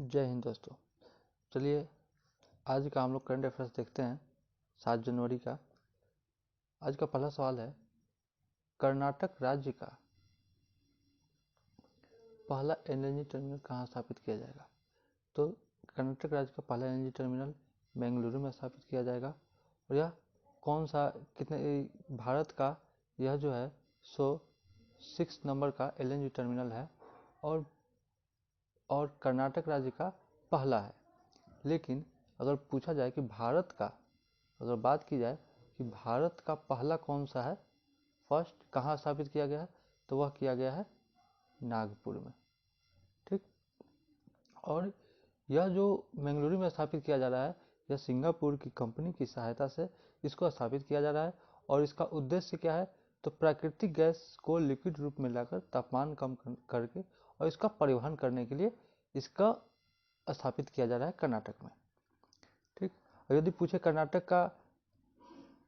जय हिंद दोस्तों। चलिए आज का हम लोग करंट अफेयर्स देखते हैं 7 जनवरी का। आज का पहला सवाल है, कर्नाटक राज्य का पहला एलएनजी टर्मिनल कहाँ स्थापित किया जाएगा। तो कर्नाटक राज्य का पहला एलएनजी टर्मिनल बेंगलुरु में स्थापित किया जाएगा। और यह कौन सा कितने भारत का यह जो है 6 नंबर का एलएनजी टर्मिनल है और कर्नाटक राज्य का पहला है। लेकिन अगर पूछा जाए कि भारत का, अगर बात की जाए कि भारत का पहला कौन सा है, फर्स्ट कहाँ स्थापित किया गया है, तो वह किया गया है नागपुर में। ठीक। और यह जो बेंगलुरु में स्थापित किया जा रहा है, यह सिंगापुर की कंपनी की सहायता से इसको स्थापित किया जा रहा है। और इसका उद्देश्य क्या है, तो प्राकृतिक गैस को लिक्विड रूप में लाकर तापमान कम करके और इसका परिवहन करने के लिए इसका स्थापित किया जा रहा है कर्नाटक में। ठीक। और यदि पूछे कर्नाटक का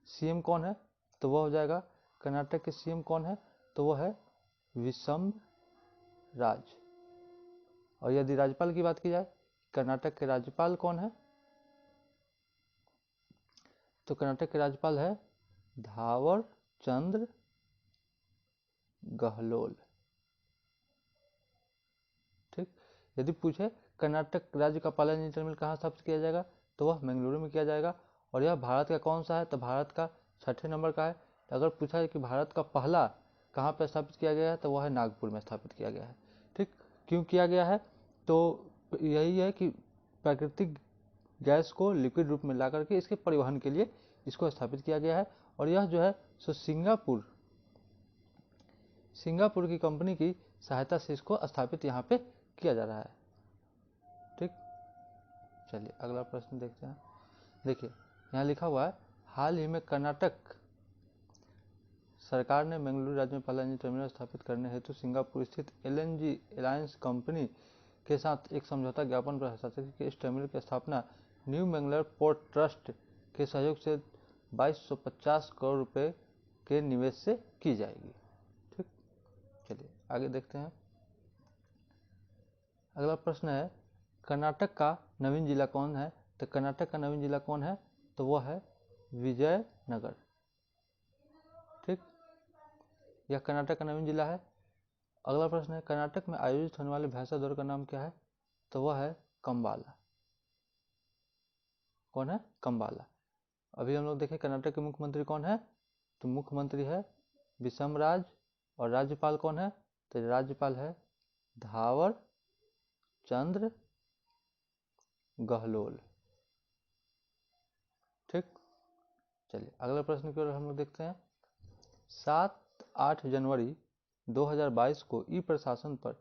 सीएम कौन है, तो वह हो जाएगा, कर्नाटक के सीएम कौन है, तो वह है विसमराज। और यदि राज्यपाल की बात की जाए, कर्नाटक के राज्यपाल कौन है, तो कर्नाटक के राज्यपाल है धावर चंद्र गहलोत। ठीक। यदि पूछे कर्नाटक राज्य का पहला एलएनजी टर्मिनल कहाँ स्थापित किया जाएगा, तो वह बेंगलुरु में किया जाएगा। और यह भारत का कौन सा है, तो भारत का 6ठे नंबर का है। अगर पूछा है कि भारत का पहला कहाँ पर स्थापित किया गया है, तो वह है नागपुर में स्थापित किया गया है। ठीक। क्यों किया गया है, तो यही है कि प्राकृतिक गैस को लिक्विड रूप में ला करके इसके परिवहन के लिए इसको स्थापित किया गया है। और यह जो है सो सिंगापुर की कंपनी की सहायता से इसको स्थापित यहाँ पे किया जा रहा है। ठीक। चलिए अगला प्रश्न देखते हैं। देखिए यहाँ लिखा हुआ है, हाल ही में कर्नाटक सरकार ने बेंगलुरु राज्य में पहला एलएनजी टर्मिनल स्थापित करने हेतु सिंगापुर स्थित एलएनजी अलायंस कंपनी के साथ एक समझौता ज्ञापन पर हस्ताक्षर किए। इस टर्मिनल की स्थापना न्यू मैंगलोर पोर्ट ट्रस्ट के सहयोग से 2250 करोड़ रुपए के निवेश से की जाएगी। ठीक। चलिए आगे देखते हैं। अगला प्रश्न है, कर्नाटक का नवीन जिला कौन है। तो कर्नाटक का नवीन जिला कौन है, तो वह है विजयनगर। ठीक। यह कर्नाटक का नवीन जिला है। अगला प्रश्न है, कर्नाटक में आयोजित होने वाले भैंसा दौड़ का नाम क्या है, तो वह है कंबाला। कौन है, कंबाला। अभी हम लोग देखें कर्नाटक के मुख्यमंत्री कौन है, तो मुख्यमंत्री है विसमराज। और राज्यपाल कौन है, तो राज्यपाल है धावर चंद्र गहलोत। ठीक। चलिए अगला प्रश्न की ओर हम लोग देखते हैं। 7-8 जनवरी 2022 को ई प्रशासन पर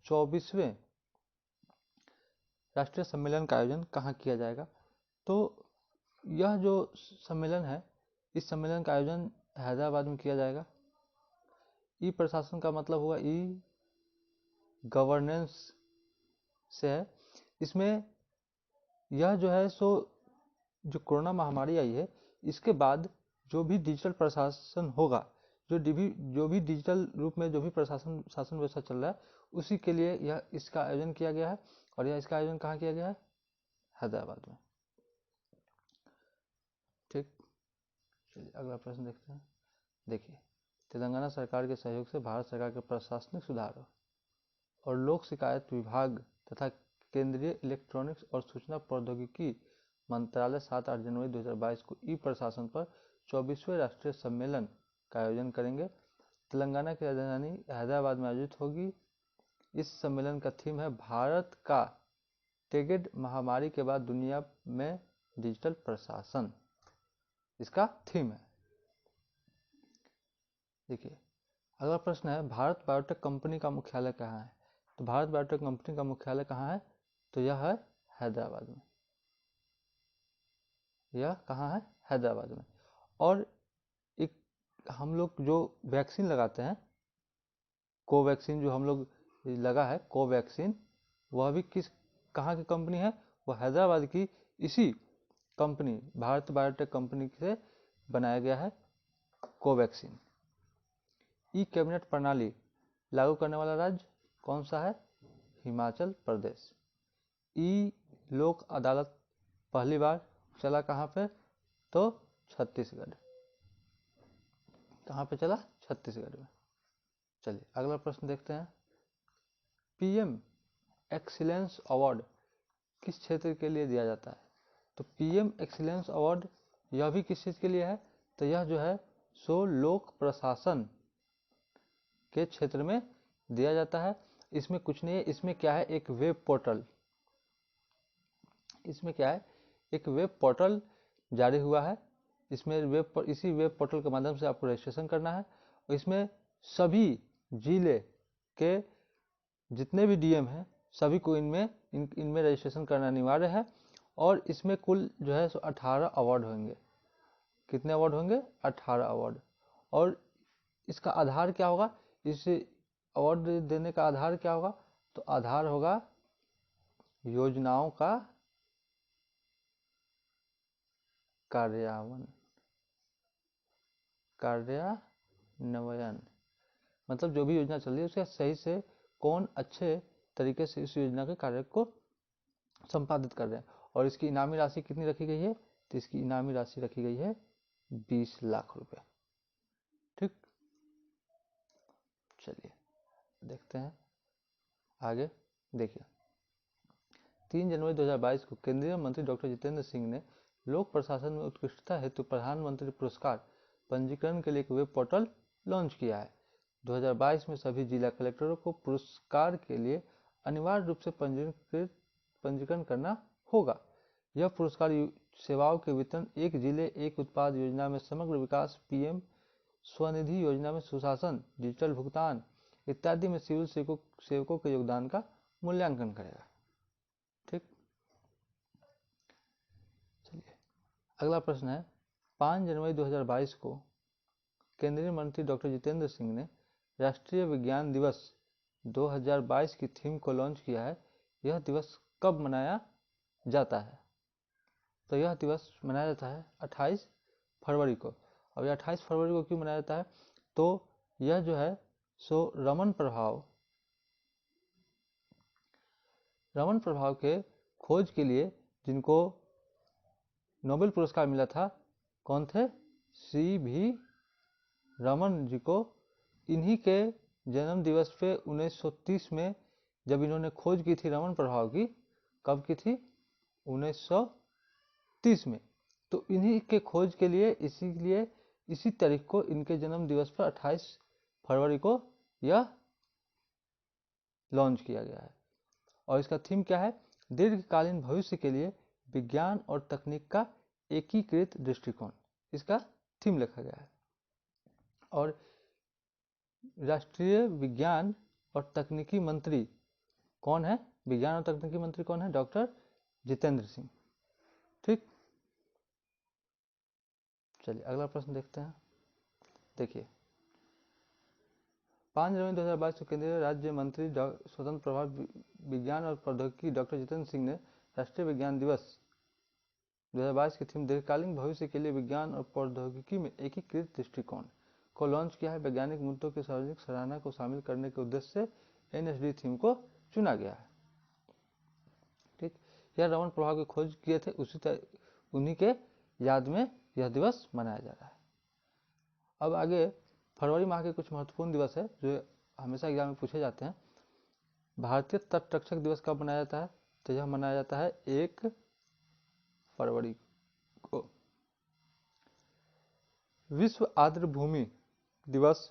24वें राष्ट्रीय सम्मेलन का आयोजन कहाँ किया जाएगा। तो यह जो सम्मेलन है, इस सम्मेलन का आयोजन हैदराबाद में किया जाएगा। ई प्रशासन का मतलब हुआ ई गवर्नेंस से है। इसमें यह जो है सो जो कोरोना महामारी आई है, इसके बाद जो भी डिजिटल प्रशासन होगा, जो भी डिजिटल रूप में जो भी शासन व्यवस्था चल रहा है, उसी के लिए यह इसका आयोजन किया गया है। और यह इसका आयोजन कहाँ किया गया है, हैदराबाद में। ठीक। चलिए अगला प्रश्न देखते हैं। देखिए, तेलंगाना सरकार के सहयोग से भारत सरकार के प्रशासनिक सुधार और लोक शिकायत विभाग तथा केंद्रीय इलेक्ट्रॉनिक्स और सूचना प्रौद्योगिकी मंत्रालय 7-8 जनवरी 2022 को ई प्रशासन पर 24वें राष्ट्रीय सम्मेलन का आयोजन करेंगे। तेलंगाना की राजधानी हैदराबाद में आयोजित होगी। इस सम्मेलन का थीम है भारत का कोविड महामारी के बाद दुनिया में डिजिटल प्रशासन, इसका थीम है। देखिए अगला प्रश्न है, भारत बायोटेक कंपनी का मुख्यालय कहाँ है। तो भारत बायोटेक कंपनी का मुख्यालय कहाँ है, तो यह है हैदराबाद में। यह कहाँ है, हैदराबाद में। और एक हम लोग जो वैक्सीन लगाते हैं, कोवैक्सीन जो हम लोग लगा है, कोवैक्सीन, वह भी कहाँ की कंपनी है, वह हैदराबाद की इसी कंपनी भारत बायोटेक कंपनी से बनाया गया है कोवैक्सीन। ई कैबिनेट प्रणाली लागू करने वाला राज्य कौन सा है, हिमाचल प्रदेश। ई लोक अदालत पहली बार चला कहाँ पे, तो छत्तीसगढ़। कहाँ पे चला, छत्तीसगढ़ में। चलिए अगला प्रश्न देखते हैं। पीएम एक्सीलेंस अवार्ड किस क्षेत्र के लिए दिया जाता है, तो पीएम एक्सीलेंस अवार्ड यह भी किस चीज़ के लिए है, तो यह जो है सो लोक प्रशासन के क्षेत्र में दिया जाता है। इसमें कुछ नहीं है, इसमें क्या है, एक वेब पोर्टल, इसमें क्या है, एक वेब पोर्टल जारी हुआ है। इसमें इसी वेब पोर्टल के माध्यम से आपको रजिस्ट्रेशन करना है, और इसमें सभी जिले के जितने भी डीएम हैं सभी को इनमें रजिस्ट्रेशन करना अनिवार्य है। और इसमें कुल जो है 18 अवार्ड होंगे। कितने अवार्ड होंगे, 18 अवार्ड। और इसका आधार क्या होगा, इस अवार्ड देने का आधार क्या होगा, तो आधार होगा योजनाओं का कार्यान्वयन, मतलब जो भी योजना चल रही है उसका सही से कौन अच्छे तरीके से इस योजना के कार्य को संपादित कर रहे हैं। और इसकी इनामी राशि कितनी रखी गई है, तो इसकी इनामी राशि रखी गई है 20 लाख रुपए। ठीक, चलिए देखते हैं आगे। देखिए 3 जनवरी 2022 को केंद्रीय मंत्री डॉक्टर जितेंद्र सिंह ने लोक प्रशासन में उत्कृष्टता हेतु प्रधानमंत्री पुरस्कार पंजीकरण के लिए एक वेब पोर्टल लॉन्च किया है। 2022 में सभी जिला कलेक्टरों को पुरस्कार के लिए अनिवार्य रूप से पंजीकरण करना होगा। यह पुरस्कार सेवाओं के वितरण, एक जिले एक उत्पाद योजना में समग्र विकास, पीएम स्वनिधि योजना में सुशासन, डिजिटल भुगतान इत्यादि में सिविल सेवकों के योगदान का मूल्यांकन करेगा। ठीक, चलिए अगला प्रश्न है। 5 जनवरी 2022 को केंद्रीय मंत्री डॉक्टर जितेंद्र सिंह ने राष्ट्रीय विज्ञान दिवस 2022 की थीम को लॉन्च किया है। यह दिवस कब मनाया जाता है, तो यह दिवस मनाया जाता है 28 फरवरी को। और यह 28 फरवरी को क्यों मनाया जाता है, तो यह जो है सो रमन प्रभाव के खोज के लिए जिनको नोबेल पुरस्कार मिला था, कौन थे, CV रमन जी को। इन्हीं के जन्म दिवस पे 1930 में जब इन्होंने खोज की थी रमन प्रभाव की, कब की थी, 1930 में। तो इन्हीं के खोज के लिए इसीलिए इसी तारीख को इनके जन्म दिवस पर 28 फरवरी को यह लॉन्च किया गया है। और इसका थीम क्या है, दीर्घकालीन भविष्य के लिए विज्ञान और तकनीक का एकीकृत दृष्टिकोण, इसका थीम लिखा गया है। और राष्ट्रीय विज्ञान और तकनीकी मंत्री कौन है, विज्ञान और तकनीकी मंत्री कौन है, डॉक्टर जितेंद्र सिंह। ठीक, चलिए अगला प्रश्न देखते हैं। देखिए 5 जनवरी 2022 को केंद्रीय राज्य मंत्री स्वतंत्र प्रभार विज्ञान और प्रौद्योगिकी डॉक्टर जितेंद्र सिंह ने राष्ट्रीय विज्ञान दिवस 2022 की थीम दीर्घकालीन भविष्य के लिए विज्ञान और प्रौद्योगिकी में एकीकृत दृष्टिकोण को लॉन्च किया है। वैज्ञानिक मुद्दों की सार्वजनिक सराहना को शामिल करने के उद्देश्य से NSD थीम को चुना गया है। ठीक, यह रमन प्रभाव की खोज किए थे, उन्हीं के याद में यह दिवस मनाया जा रहा है। अब आगे फरवरी माह के कुछ महत्वपूर्ण दिवस है जो हमेशा एग्जाम में पूछे जाते हैं। भारतीय तट रक्षक दिवस कब मनाया जाता है, तो यह मनाया जाता है 1 फरवरी को। विश्व आर्द्र भूमि दिवस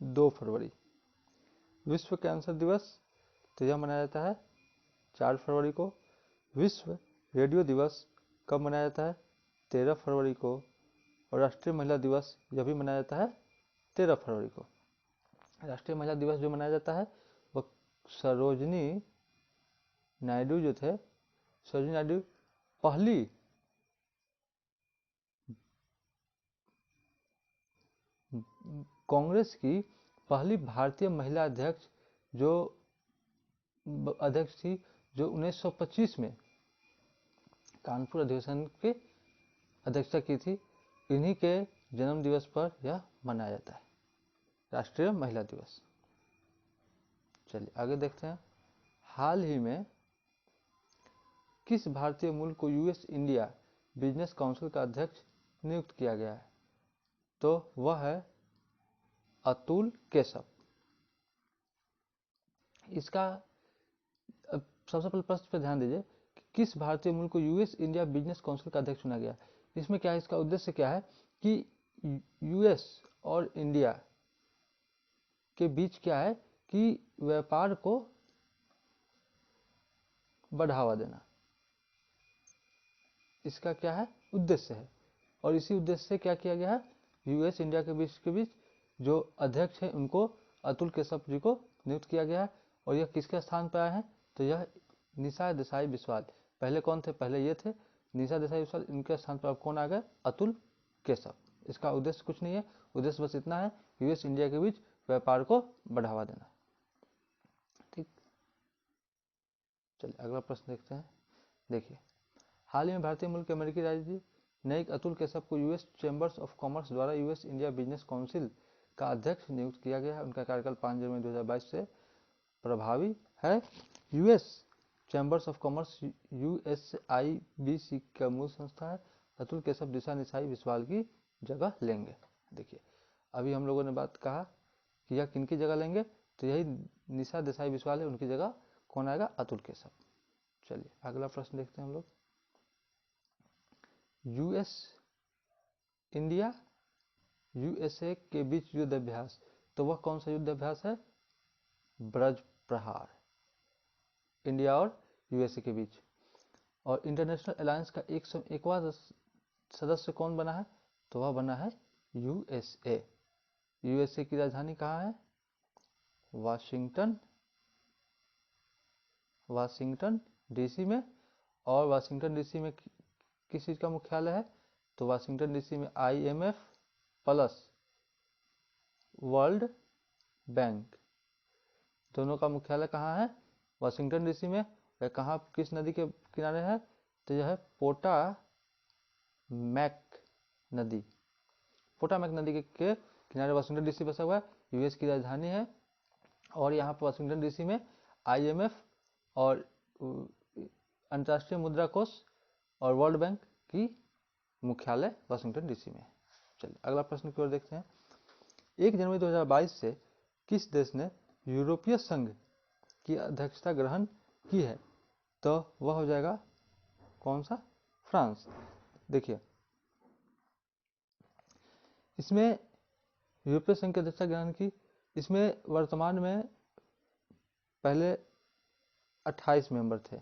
2 फरवरी। विश्व कैंसर दिवस, तो यह मनाया जाता है 4 फरवरी को। विश्व रेडियो दिवस कब मनाया जाता है, 13 फरवरी को। और राष्ट्रीय महिला दिवस यह भी मनाया जाता है 13 फरवरी को। राष्ट्रीय महिला दिवस जो मनाया जाता है वह सरोजनी नायडू जो थे, सरोजनी नायडू पहली कांग्रेस की पहली भारतीय महिला अध्यक्ष थी, जो 1925 में कानपुर अधिवेशन की अध्यक्षता की थी। इन्हीं के जन्म दिवस पर यह मनाया जाता है राष्ट्रीय महिला दिवस। चलिए आगे देखते हैं। हाल ही में किस भारतीय मूल को यूएस इंडिया बिजनेस काउंसिल का अध्यक्ष नियुक्त किया गया है? तो वह है अतुल केशव। इसका सबसे पहले प्रश्न पे ध्यान दीजिए कि किस भारतीय मूल को यूएस इंडिया बिजनेस काउंसिल का अध्यक्ष चुना गया। इसमें क्या है, इसका उद्देश्य क्या है कि यूएस और इंडिया के बीच क्या है कि व्यापार को बढ़ावा देना, इसका क्या है उद्देश्य है। और इसी उद्देश्य से क्या किया गया है, यूएस इंडिया के बीच जो अध्यक्ष है उनको अतुल केशव जी को नियुक्त किया गया है। और यह किसके स्थान पर आए हैं, तो यह निशा देसाई बिस्वाल। पहले कौन थे, पहले ये थे निशा देसाई बिस्वाल, इनके स्थान पर अब कौन आ गए, अतुल केशव। इसका उद्देश्य कुछ नहीं है, उद्देश्य बस इतना है, यूएस इंडिया के बीच व्यापार को बढ़ावा देना। ठीक, चलिए अगला प्रश्न देखते हैं। देखिए, हाल ही में भारतीय मूल के अमेरिकी राजदूत न्यायिक अतुल केशव को यूएस चैम्बर्स ऑफ कॉमर्स द्वारा यूएस इंडिया बिजनेस काउंसिल का अध्यक्ष नियुक्त किया गया है। उनका कार्यकाल 5 जनवरी 2022 से प्रभावी है। US chambers of commerce USIBC का मूल संस्था है। अतुल केशव दिशा निशाई बिस्वाल की जगह लेंगे। देखिए, अभी हम लोगों ने बात कहा कि यह किनकी जगह लेंगे, तो यही निशा देसाई बिस्वाल है, उनकी जगह कौन आएगा, अतुल केशव। चलिए अगला प्रश्न देखते हैं हम लोग। यूएस इंडिया यूएसए के बीच युद्ध अभ्यास, तो वह कौन सा युद्ध अभ्यास है, ब्रज प्रहार, इंडिया और यूएसए के बीच। और इंटरनेशनल अलायंस का 101वां सदस्य कौन बना है, तो वह बना है यूएसए। यूएसए की राजधानी कहाँ है, वाशिंगटन डीसी में। और वाशिंगटन डीसी में किस चीज़ का मुख्यालय है, तो वाशिंगटन डीसी में आईएमएफ प्लस वर्ल्ड बैंक दोनों का मुख्यालय कहाँ है, वाशिंगटन डीसी में। यह कहाँ किस नदी के किनारे है, तो यह है पोटामैक नदी के किनारे वाशिंगटन डीसी बसा हुआ है, यूएस की राजधानी है। और यहाँ पर वाशिंगटन डीसी में आईएमएफ और अंतर्राष्ट्रीय मुद्रा कोष और वर्ल्ड बैंक की मुख्यालय वाशिंगटन डीसी में। चलिए अगला प्रश्न की ओर देखते हैं। 1 जनवरी 2022 से किस देश ने यूरोपीय संघ की अध्यक्षता ग्रहण की है, तो वह हो जाएगा कौन सा, फ्रांस। देखिए, इसमें यूरोपीय संघ की अध्यक्षता ग्रहण की, इसमें वर्तमान में पहले 28 मेंबर थे।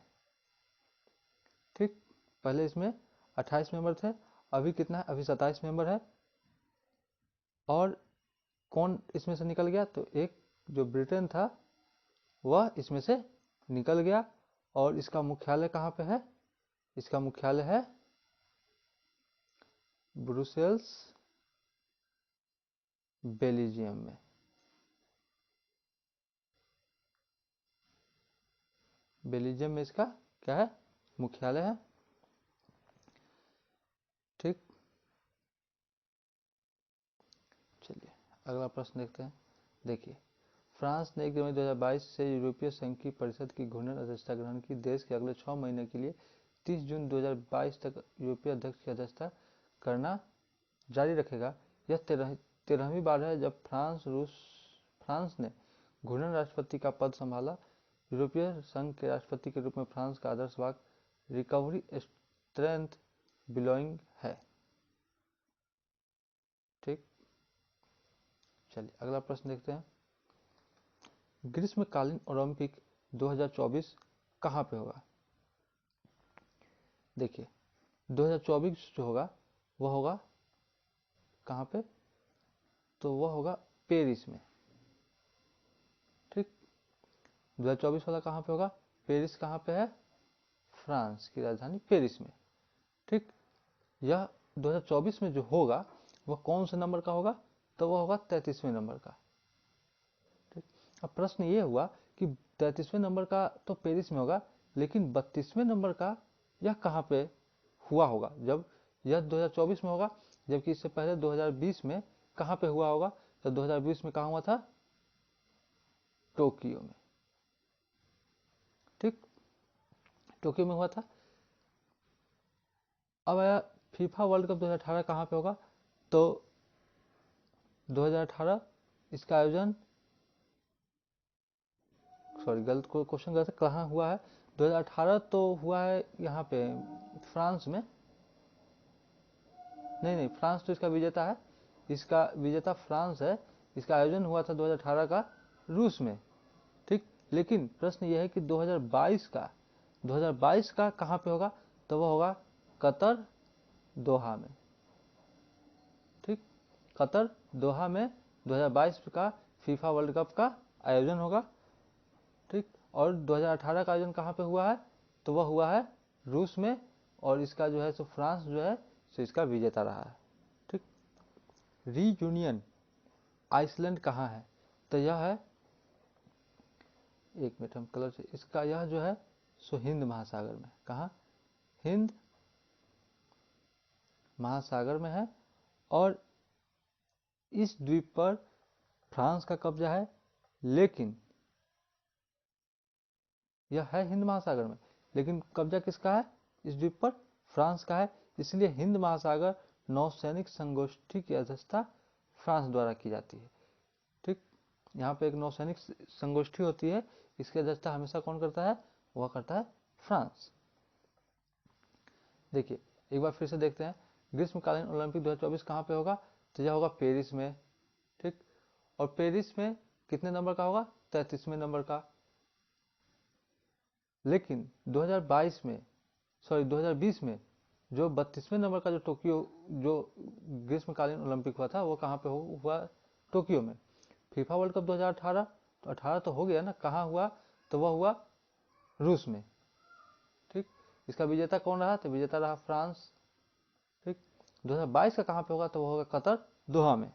ठीक, पहले इसमें 28 मेंबर थे, अभी कितना है, अभी 27 मेंबर है। और कौन इसमें से निकल गया, तो एक जो ब्रिटेन था वह इसमें से निकल गया। और इसका मुख्यालय कहाँ पे है, इसका मुख्यालय है ब्रुसेल्स बेल्जियम में। बेल्जियम में इसका क्या है, मुख्यालय है। ठीक, चलिए अगला प्रश्न देखते हैं। देखिए, फ्रांस ने 1 जनवरी 2022 से यूरोपीय संघ की परिषद की घूर्णन अध्यक्षता ग्रहण की। देश के अगले 6 महीने के लिए 30 जून 2022 तक यूरोपीय अध्यक्ष की अध्यक्षता करना जारी रखेगा। यह 13वीं बार है जब फ्रांस ने घूर्णन राष्ट्रपति का पद संभाला। यूरोपीय संघ के राष्ट्रपति के रूप में फ्रांस का आदर्श वाक्य रिकवरी स्ट्रेंथ बिलोइंग है। ठीक, चलिए अगला प्रश्न देखते हैं। ग्रीष्मकालीन ओलंपिक 2024 कहाँ पे होगा। देखिए, 2024 जो होगा वह होगा कहाँ पे, तो वह होगा पेरिस में। ठीक, 2024 वाला कहाँ पे होगा, पेरिस कहाँ पे है, फ्रांस की राजधानी पेरिस में। ठीक, यह 2024 में जो होगा वह कौन से नंबर का होगा, तो वह होगा 33वें नंबर का। ठीक, अब प्रश्न ये हुआ कि 33वें नंबर का तो पेरिस में होगा, लेकिन 32वें नंबर का यह कहाँ पे हुआ होगा, जब यह 2024 में होगा, जबकि इससे पहले 2020 में कहाँ पे हुआ होगा, तो 2020 में कहाँ हुआ था, टोक्यो में। ठीक, टोक्यो में हुआ था। अब आया फीफा वर्ल्ड कप 2018 कहाँ पे होगा, तो 2018 इसका आयोजन, सॉरी गलत क्वेश्चन गलत, कहाँ हुआ है, 2018 तो हुआ है यहाँ पे फ्रांस में, नहीं फ्रांस तो इसका विजेता है, इसका विजेता फ्रांस है, इसका आयोजन हुआ था 2018 का रूस में, ठीक। लेकिन प्रश्न यह है कि 2022 का कहाँ पे होगा, तो वह होगा कतर दोहा में, ठीक। कतर दोहा में 2022 का फीफा वर्ल्ड कप का आयोजन होगा, ठीक। और 2018 का आयोजन कहाँ पे हुआ है, तो वह हुआ है रूस में, और इसका जो है सो फ्रांस जो है सो इसका विजेता रहा है, ठीक। रीयूनियन आइसलैंड कहाँ है, तो यह है, एक मिनट हम कलर से, इसका यह जो है सो हिंद महासागर में, कहाँ, हिंद महासागर में है, और इस द्वीप पर फ्रांस का कब्जा है, लेकिन यह है हिंद महासागर में, लेकिन कब्जा किसका है, इस द्वीप पर फ्रांस का है, इसलिए हिंद महासागर नौसैनिक संगोष्ठी की अध्यक्षता फ्रांस द्वारा की जाती है, ठीक। यहाँ पे एक नौसैनिक संगोष्ठी होती है, इसकी अध्यक्षता हमेशा कौन करता है, वह करता है फ्रांस। देखिए एक बार फिर से देखते हैं, ग्रीष्मकालीन ओलंपिक 2024 कहाँ पे होगा, तो यह होगा पेरिस में, ठीक। और पेरिस में कितने नंबर का होगा, 33वें नंबर का। लेकिन 2022 में, सॉरी 2020 में जो 32वें नंबर का जो टोक्यो जो ग्रीष्मकालीन ओलंपिक हुआ था, वो कहाँ पे हुआ, टोक्यो में। फीफा वर्ल्ड कप 2018, तो 18 तो हो गया ना, कहाँ हुआ, तो वह हुआ रूस में, ठीक। इसका विजेता कौन रहा, तो विजेता रहा फ्रांस, ठीक। 2022 का कहाँ पे होगा, तो वो होगा कतर दोहा में,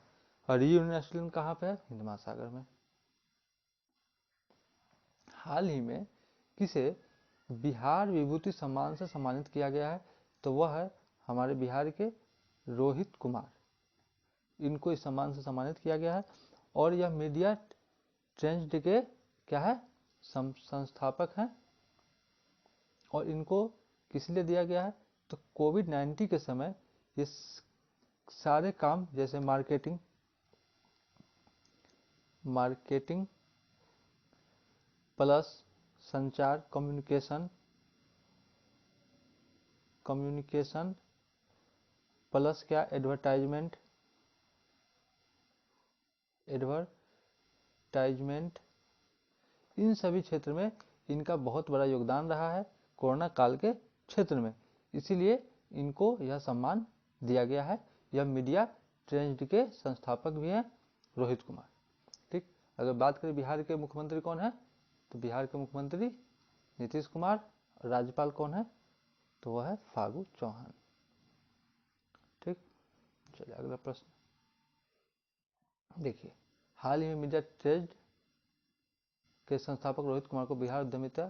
और रीयूनियन कहाँ पे है, हिंद महासागर में। हाल ही में किसे बिहार विभूति सम्मान से सम्मानित किया गया है, तो वह है हमारे बिहार के रोहित कुमार, इनको इस सम्मान से सम्मानित किया गया है, और यह मीडिया ट्रेंड्स के क्या है, संस्थापक हैं, और इनको किस लिए दिया गया है, तो कोविड-19 के समय ये सारे काम जैसे मार्केटिंग प्लस संचार, कम्युनिकेशन प्लस क्या, एडवर्टाइजमेंट, इन सभी क्षेत्र में इनका बहुत बड़ा योगदान रहा है कोरोना काल के क्षेत्र में, इसीलिए इनको यह सम्मान दिया गया है। यह मीडिया ट्रेंड के संस्थापक भी हैं रोहित कुमार, ठीक। अगर बात करें बिहार के मुख्यमंत्री कौन है, तो बिहार के मुख्यमंत्री नीतीश कुमार, राज्यपाल कौन है, तो वह है फागू चौहान, ठीक। चलिए अगला प्रश्न देखिए, हाल ही में मीडिया ट्रेंड के संस्थापक रोहित कुमार को बिहार उद्यमिता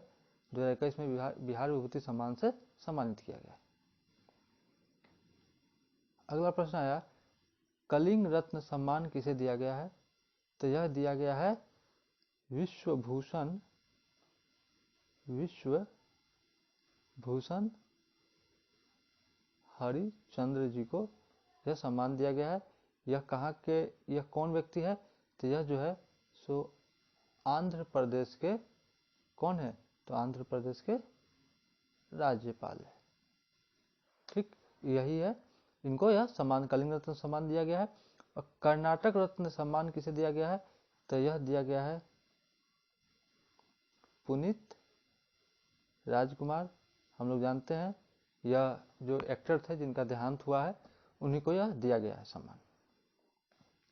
2021 में बिहार विभूति सम्मान से सम्मानित किया गया। अगला प्रश्न आया, कलिंग रत्न सम्मान किसे दिया गया है, तो यह दिया गया है विश्वभूषण हरिचंद्र जी को यह सम्मान दिया गया है। यह कहाँ के, यह कौन व्यक्ति है, तो यह जो है सो आंध्र प्रदेश के कौन है, तो आंध्र प्रदेश के राज्यपाल है, ठीक। यही है, इनको यह सम्मान कलिंग रत्न सम्मान दिया गया है। और कर्नाटक रत्न सम्मान किसे दिया गया है, तो यह दिया गया है पुनीत राजकुमार, हम लोग जानते हैं यह जो एक्टर थे जिनका देहांत हुआ है, उन्हीं को यह दिया गया है सम्मान।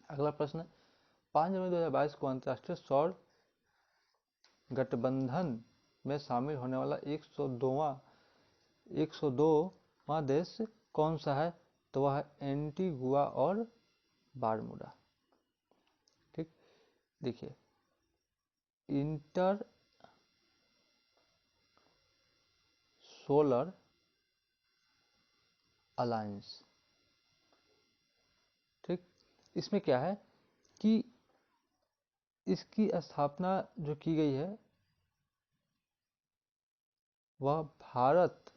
अगला प्रश्न, 5 जनवरी 2022 को अंतर्राष्ट्रीय सौर गठबंधन में शामिल होने वाला 102वां देश कौन सा है, तो वह है एंटीगुआ और बारमूडा, ठीक। देखिए इंटर सोलर अलायंस, ठीक। इसमें क्या है कि इसकी स्थापना जो की गई है वह भारत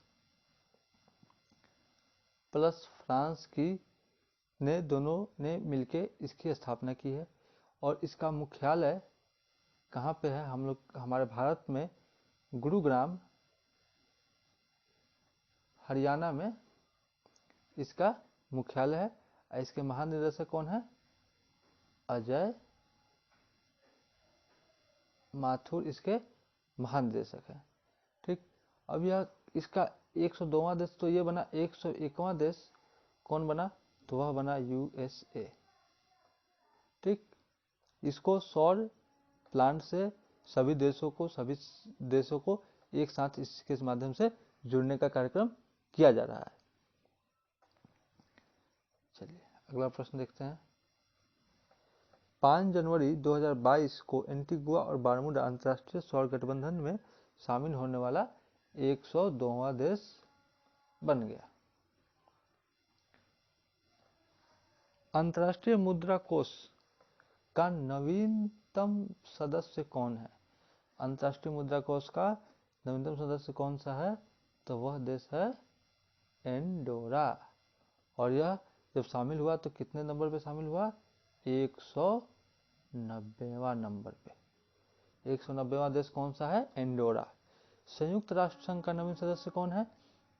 प्लस फ्रांस की ने दोनों ने मिलके इसकी स्थापना की है। और इसका मुख्यालय कहाँ पे है? हम लोग हमारे भारत में गुरुग्राम हरियाणा में इसका मुख्यालय है। इसके महानिदेशक कौन है? अजय माथुर इसके महानिदेशक है। ठीक, अब यह इसका 102वां देश तो ये बना, 101वां देश कौन बना? तो वह बना यूएसए। ठीक, इसको सौर प्लांट से सभी देशों को एक साथ इसके माध्यम से जुड़ने का कार्यक्रम किया जा रहा है। चलिए अगला प्रश्न देखते हैं। 5 जनवरी 2022 को एंटीगुआ और बारमूडा अंतर्राष्ट्रीय सौर गठबंधन में शामिल होने वाला 102वां देश बन गया। अंतर्राष्ट्रीय मुद्रा कोष का नवीनतम सदस्य कौन है? अंतर्राष्ट्रीय मुद्रा कोष का नवीनतम सदस्य कौन सा है? तो वह देश है एंडोरा। और यह जब शामिल हुआ तो कितने नंबर पे शामिल हुआ? 190वां नंबर पे। 190वां देश कौन सा है? एंडोरा। संयुक्त राष्ट्र संघ का नवीन सदस्य कौन है?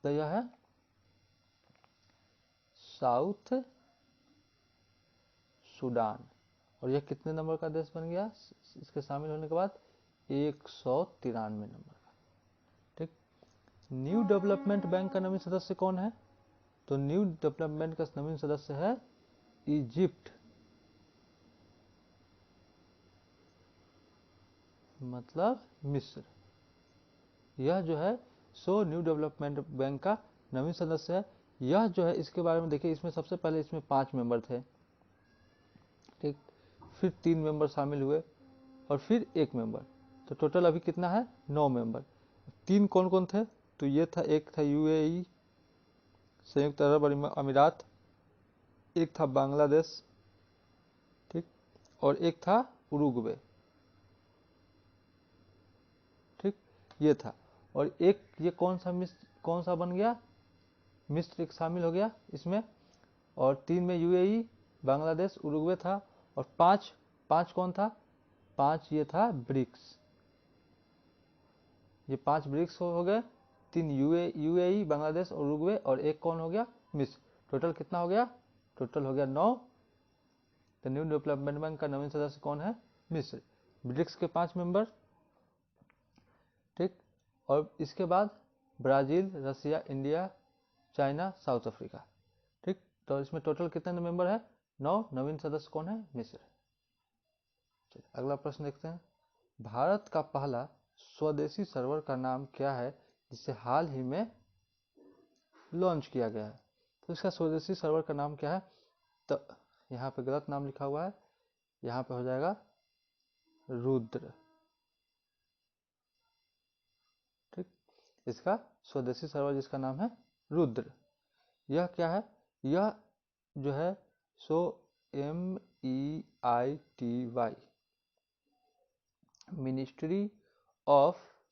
तो यह है साउथ सूडान। और यह कितने नंबर का देश बन गया इसके शामिल होने के बाद? 193 नंबर का। ठीक, न्यू डेवलपमेंट बैंक का नवीन सदस्य कौन है? तो न्यू डेवलपमेंट का नवीन सदस्य है इजिप्ट, मतलब मिस्र। यह जो है सो न्यू डेवलपमेंट बैंक का नवीन सदस्य है। यह जो है इसके बारे में देखिए, इसमें सबसे पहले इसमें 5 मेंबर थे। ठीक, फिर 3 मेंबर शामिल हुए और फिर 1 मेंबर, तो टोटल अभी कितना है? 9 मेंबर। 3 कौन कौन थे? तो ये था, एक था यूएई संयुक्त अरब अमीरात, एक था बांग्लादेश, ठीक, और एक था उरुग्वे। ठीक, ये था। और एक ये कौन सा बन गया? मिस्र एक शामिल हो गया इसमें। और 3 में यूएई, बांग्लादेश, उरुग्वे था। और 5 कौन था? 5 ये था ब्रिक्स। ये 5 ब्रिक्स हो गए। 3 यूएई, बांग्लादेश और उरुग्वे, और एक कौन हो गया? मिस्र। टोटल कितना हो गया? टोटल हो गया 9। तो न्यू डेवलपमेंट बैंक का नवीन सदस्य कौन है? मिस्र। ब्रिक्स के 5 मेंबर। ठीक, और इसके बाद ब्राजील, रसिया, इंडिया, चाइना, साउथ अफ्रीका। ठीक, तो इसमें टोटल कितने मेंबर है? 9। नवीन सदस्य कौन है? मिस्र। चलिए अगला प्रश्न देखते हैं। भारत का पहला स्वदेशी सर्वर का नाम क्या है जिसे हाल ही में लॉन्च किया गया है? तो इसका स्वदेशी सर्वर का नाम क्या है? तो यहाँ पे गलत नाम लिखा हुआ है, यहाँ पे हो जाएगा रुद्र। ठीक, इसका स्वदेशी सर्वर जिसका नाम है रुद्र। यह क्या है? यह जो है सो MEITY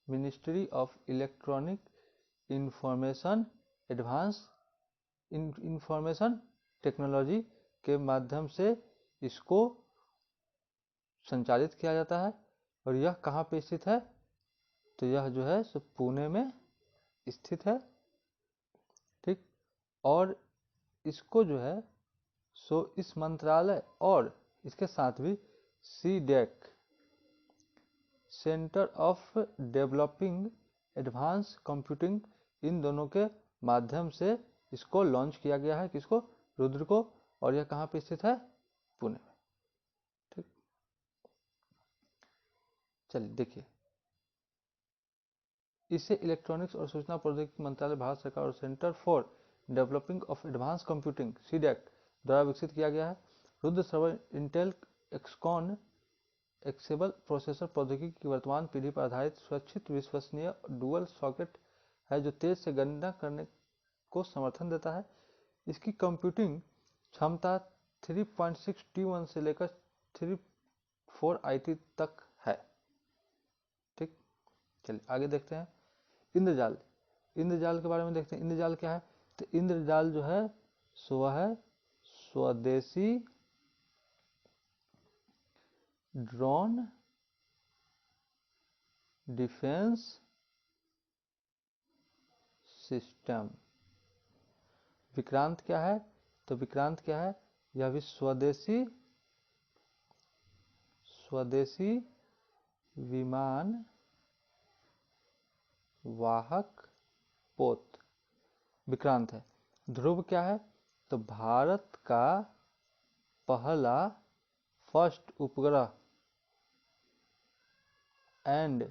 ministry of electronic information advance information technology के माध्यम से इसको संचालित किया जाता है। और यह कहाँ पे स्थित है? तो यह जो है सो पुणे में स्थित है। ठीक, और इसको जो है सो इस मंत्रालय और इसके साथ भी CDEC centre of developing advance computing, इन दोनों के माध्यम से इसको लॉन्च किया गया है। किसको? रुद्र को। और यह कहाँ पे स्थित है? पुणे में। ठीक, चलिए देखिए, इसे इलेक्ट्रॉनिक्स और सूचना प्रौद्योगिकी मंत्रालय, भारत सरकार और centre for developing of advance computing CDEC द्वारा विकसित किया गया है। Rudra server Intel Xeon scalable processor प्रौद्योगिकी की वर्तमान पीढ़ी पर आधारित सुरक्षित, विश्वसनीय डुअल सॉकेट है जो तेज से गणना करने को समर्थन देता है। इसकी कंप्यूटिंग क्षमता 3.6 T1 से लेकर 3.4 IT तक है। ठीक, चलिए आगे देखते हैं। इंद्रजाल के बारे में देखते हैं। इंद्रजाल क्या है? तो तो इंद्रजाल जो है सो वह है स्वदेशी ड्रोन डिफेंस सिस्टम। विक्रांत क्या है? तो विक्रांत क्या है? यह भी स्वदेशी विमान वाहक पोत विक्रांत है। ध्रुव क्या है? तो भारत का पहला फर्स्ट उपग्रह एंड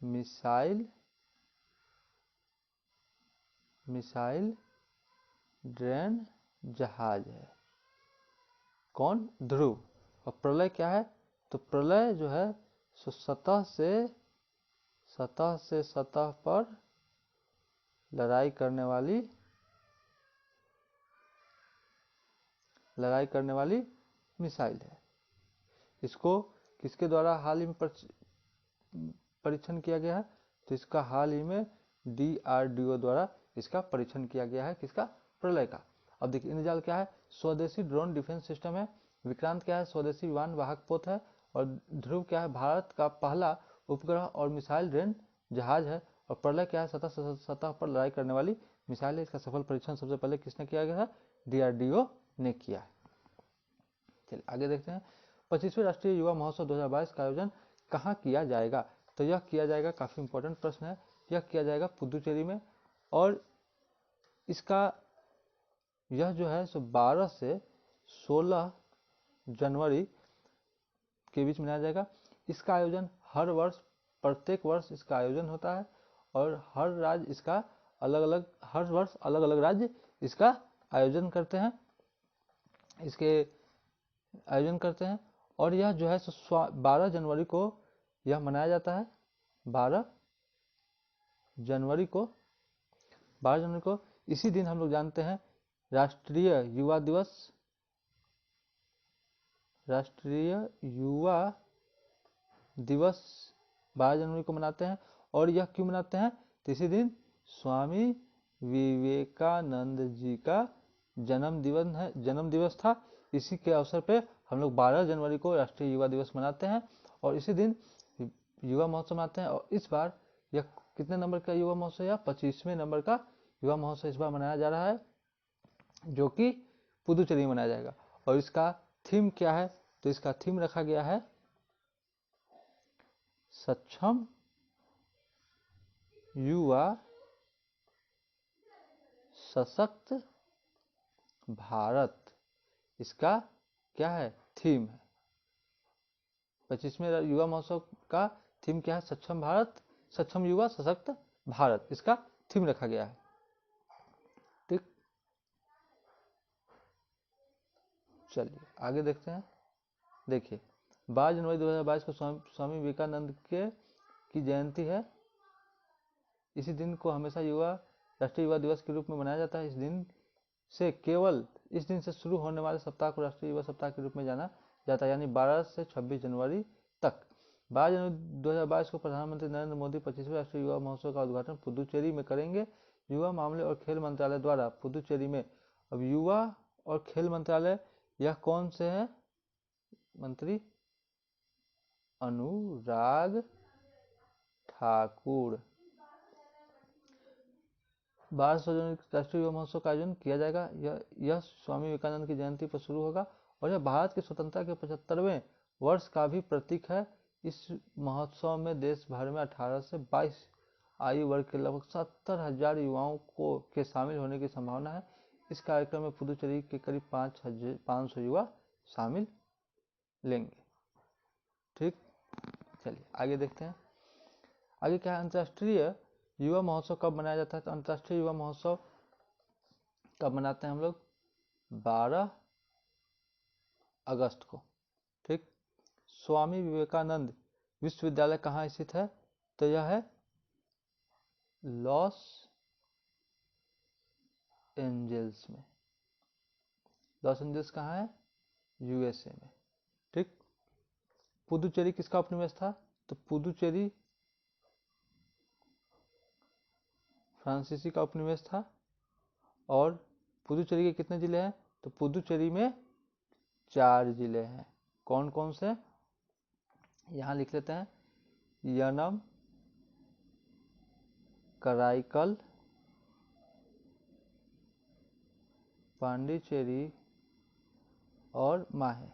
मिसाइल ड्रेन जहाज है। कौन? ध्रुव। और प्रलय क्या है? तो प्रलय जो है सो सतह से सतह पर लड़ाई करने वाली मिसाइल है। इसको किसके द्वारा हाल ही में परीक्षण किया गया है? तो इसका हाल ही में DRDO द्वारा इसका परीक्षण किया गया है। किसका? प्रलय का। अब देखिए इंद्रजाल क्या है? स्वदेशी ड्रोन डिफेंस सिस्टम है। विक्रांत क्या है? स्वदेशी विमान वाहक पोत है। और ध्रुव क्या है? भारत का पहला उपग्रह और मिसाइल ड्रेन जहाज है। और प्रलय क्या है? सतह पर लड़ाई करने वाली मिसाइल है। इसका सफल परीक्षण सबसे पहले किसने किया गया है? DRDO ने किया है। चलिए आगे देखते हैं। 25वें राष्ट्रीय युवा महोत्सव 2022 का आयोजन कहाँ किया जाएगा? तो यह किया जाएगा, काफी इंपॉर्टेंट प्रश्न है, यह किया जाएगा पुदुचेरी में। और इसका यह जो है सो 12 से 16 जनवरी के बीच मनाया जाएगा। इसका आयोजन हर वर्ष, प्रत्येक वर्ष इसका आयोजन होता है। और हर राज्य इसका हर वर्ष अलग अलग राज्य इसका आयोजन करते हैं। और यह जो है 12 जनवरी को यह मनाया जाता है। 12 जनवरी को इसी दिन हम लोग जानते हैं राष्ट्रीय युवा दिवस 12 जनवरी को मनाते हैं। और यह क्यों मनाते हैं? तो इसी दिन स्वामी विवेकानंद जी का जन्म दिवस था। इसी के अवसर पे हम लोग 12 जनवरी को राष्ट्रीय युवा दिवस मनाते हैं और इसी दिन युवा महोत्सव मनाते हैं। और इस बार यह कितने नंबर का युवा महोत्सव? या 25वें नंबर का युवा महोत्सव इस बार मनाया जा रहा है, जो कि पुदुचेरी में मनाया जाएगा। और इसका थीम क्या है? तो इसका थीम रखा गया है सक्षम युवा सशक्त भारत। इसका क्या है? थीम है। 25वें युवा महोत्सव का थीम क्या है? सक्षम युवा सशक्त भारत, इसका थीम रखा गया है। ठीक, चलिए आगे देखते हैं। देखिए 12 जनवरी 2022 को स्वामी विवेकानंद की जयंती है। इसी दिन को हमेशा राष्ट्रीय युवा दिवस के रूप में मनाया जाता है। इस दिन से शुरू होने वाले सप्ताह को राष्ट्रीय युवा सप्ताह के रूप में जाना जाता है, यानी 12 से 26 जनवरी तक। 12 जनवरी 2022 को प्रधानमंत्री नरेंद्र मोदी 25वें राष्ट्रीय युवा महोत्सव का उद्घाटन पुदुचेरी में करेंगे। युवा मामले और खेल मंत्रालय द्वारा पुदुचेरी में, अब युवा और खेल मंत्रालय यह कौन से है मंत्री? अनुराग ठाकुर। 12 जनवरी राष्ट्रीय युवा महोत्सव का आयोजन किया जाएगा। यह स्वामी विवेकानंद की जयंती पर शुरू होगा और यह भारत की स्वतंत्रता के 75वें वर्ष का भी प्रतीक है। इस महोत्सव में देश भर में 18 से 22 आयु वर्ग के लगभग 70,000 युवाओं के शामिल होने की संभावना है। इस कार्यक्रम में पुदुचेरी के करीब 500 युवा शामिल लेंगे। ठीक, चलिए आगे देखते हैं। आगे क्या है? अंतर्राष्ट्रीय युवा महोत्सव कब मनाया जाता है? तो अंतर्राष्ट्रीय युवा महोत्सव कब मनाते हैं हम लोग? 12 अगस्त को। ठीक, स्वामी विवेकानंद विश्वविद्यालय कहाँ स्थित है? तो यह है लॉस एंजल्स में। लॉस एंजल्स कहाँ है? USA में। ठीक, पुदुचेरी किसका उपनिवेश था? तो पुदुचेरी फ्रांसीसी का उपनिवेश था। और पुदुचेरी के कितने जिले हैं? तो पुदुचेरी में 4 जिले हैं। कौन कौन से? यहाँ लिख लेते हैं, यनम, कराईकल, पांडिचेरी और माहे।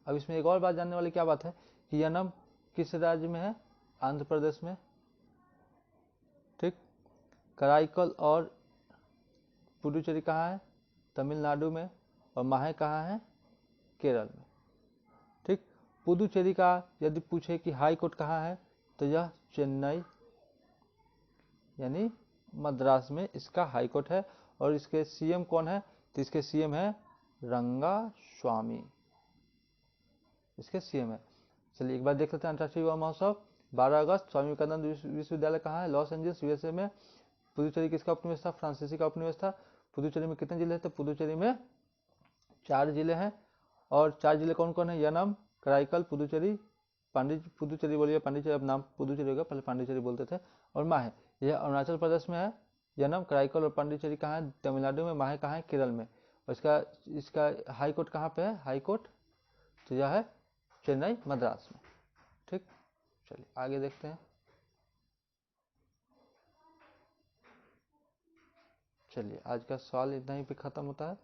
अब इसमें एक और बात जानने वाली क्या बात है कि यनम किस राज्य में है? आंध्र प्रदेश में। ठीक। कराईकल और पुडुचेरी कहाँ है? तमिलनाडु में। और माहे कहाँ है? केरल में। ठीक। पुदुचेरी का यदि पूछे कि हाई कोर्ट कहाँ है, तो यह चेन्नई यानी मद्रास में इसका हाई कोर्ट है। और इसके सीएम कौन है? तो इसके सीएम है रंगास्वामी, इसके सीएम है। चलिए एक बार देख लेते हैं अंतर्राष्ट्रीय युवा महोत्सव। 12 अगस्त स्वामी विवेकानंद विश्वविद्यालय कहाँ है? लॉस एंजल्स यूएसए में। पुदुचेरी किसका उपनिवेश था? फ्रांसीसी का उपनिवेश था। पुदुचेरी में कितने जिले थे? पुदुचेरी में 4 जिले हैं। और 4 जिले कौन कौन है? यनम, कराईकल, पुदुचेरी, पुदुचेरी बोलिए, पांडिचेरी, अब नाम पुदुचेरी होगा, पहले पांडिचेरी बोलते थे। और माहे, यह अरुणाचल प्रदेश में है। यनम, कराईकल और पांडिचेरी कहाँ है? तमिलनाडु में। माहे कहाँ है? केरल में। और इसका इसका हाई कोर्ट कहाँ पे है? हाई कोर्ट तो यह है चेन्नई मद्रास में। ठीक। चलिए आगे देखते हैं। चलिए आज का सवाल इतना ही पे खत्म होता है।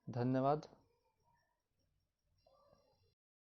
धन्यवाद।